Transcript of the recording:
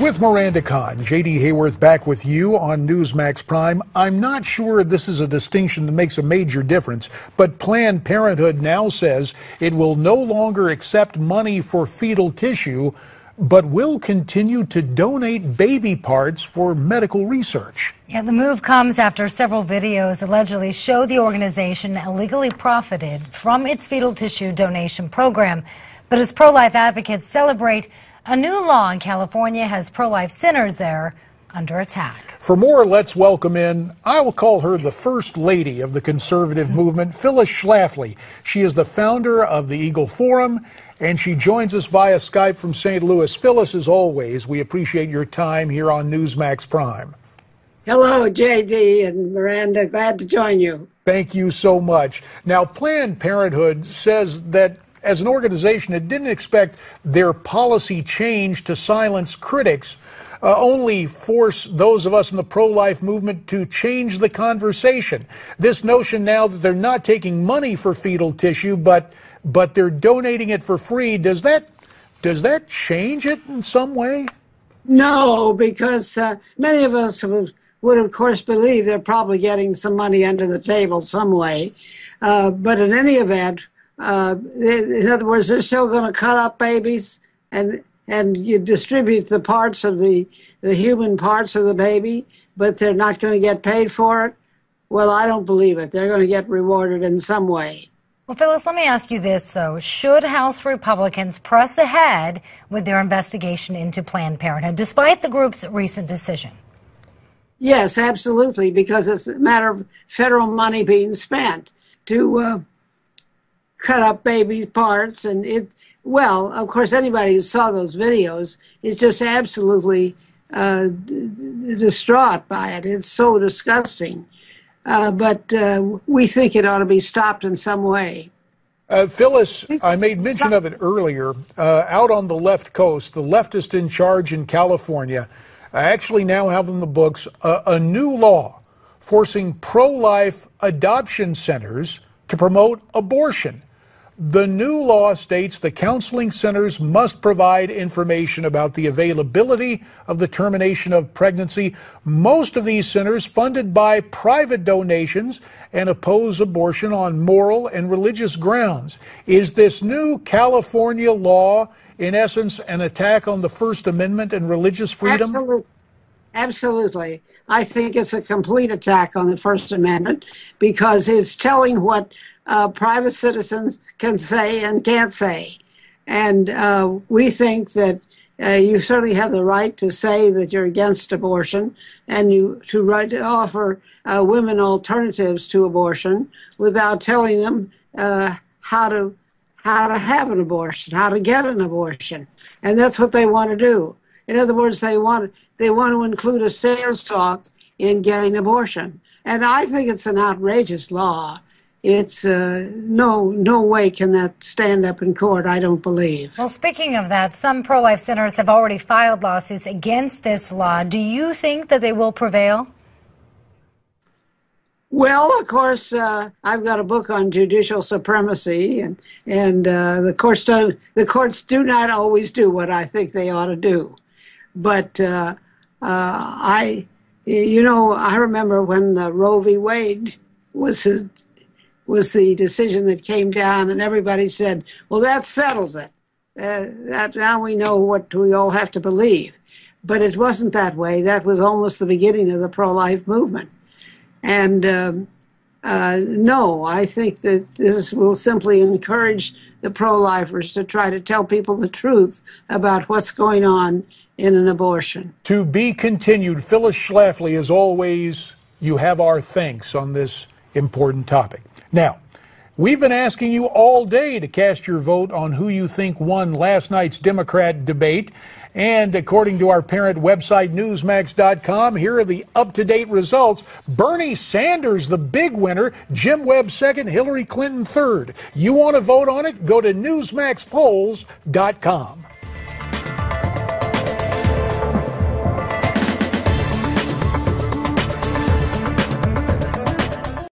With Miranda Kahn, J.D. Hayworth back with you on Newsmax Prime. I'm not sure this is a distinction that makes a major difference, but Planned Parenthood now says it will no longer accept money for fetal tissue, but will continue to donate baby parts for medical research. Yeah, the move comes after several videos allegedly show the organization illegally profited from its fetal tissue donation program. But as pro-life advocates celebrate, a new law in California has pro-life centers there under attack. For more, let's welcome in, I will call her the first lady of the conservative movement, Phyllis Schlafly. She is the founder of the Eagle Forum, and she joins us via Skype from St. Louis. Phyllis, as always, we appreciate your time here on Newsmax Prime. Hello, J.D. and Miranda. Glad to join you. Thank you so much. Now, Planned Parenthood says that as an organization, it didn't expect their policy change to silence critics, only force those of us in the pro-life movement to change the conversation. This notion now that they're not taking money for fetal tissue, but they're donating it for free, does that change it in some way? No, because many of us would, of course, believe they're probably getting some money under the table some way. But in any event, in other words, they're still going to cut up babies and you distribute the parts of the human parts of the baby, but they're not going to get paid for it. Well, I don't believe it. They're going to get rewarded in some way. Well, Phyllis, let me ask you this, though. Should House Republicans press ahead with their investigation into Planned Parenthood, despite the group's recent decision? Yes, absolutely, because it's a matter of federal money being spent to cut up baby parts, and well, of course, anybody who saw those videos is just absolutely distraught by it. It's so disgusting. But we think it ought to be stopped in some way. Phyllis, I made mention of it earlier. Out on the left coast, the leftist in charge in California actually now have in the books a new law forcing pro-life adoption centers to promote abortion. The new law states the counseling centers must provide information about the availability of the termination of pregnancy. Most of these centers funded by private donations and oppose abortion on moral and religious grounds. Is this new California law, in essence, an attack on the First Amendment and religious freedom? Absolutely. I think it's a complete attack on the First Amendment because it's telling what private citizens can say and can't say. And we think that you certainly have the right to say that you're against abortion and to offer women alternatives to abortion without telling them how to have an abortion, how to get an abortion. And that's what they want to do. In other words, they want to include a sales talk in getting abortion. And I think it's an outrageous law. It's no way can that stand up in court, I don't believe. Well, speaking of that, some pro-life centers have already filed lawsuits against this law. Do you think that they will prevail? Well, of course, I've got a book on judicial supremacy, and the courts do not always do what I think they ought to do. But I remember when Roe v. Wade was the decision that came down, and everybody said, well, that settles it. That now we know what we all have to believe. But it wasn't that way. That was almost the beginning of the pro-life movement. And no, I think that this will simply encourage the pro-lifers to try to tell people the truth about what's going on in an abortion. To be continued. Phyllis Schlafly, as always, you have our thanks on this important topic. Now, we've been asking you all day to cast your vote on who you think won last night's Democrat debate. And according to our parent website, Newsmax.com, here are the up-to-date results. Bernie Sanders, the big winner. Jim Webb second. Hillary Clinton third. You want to vote on it? Go to NewsmaxPolls.com.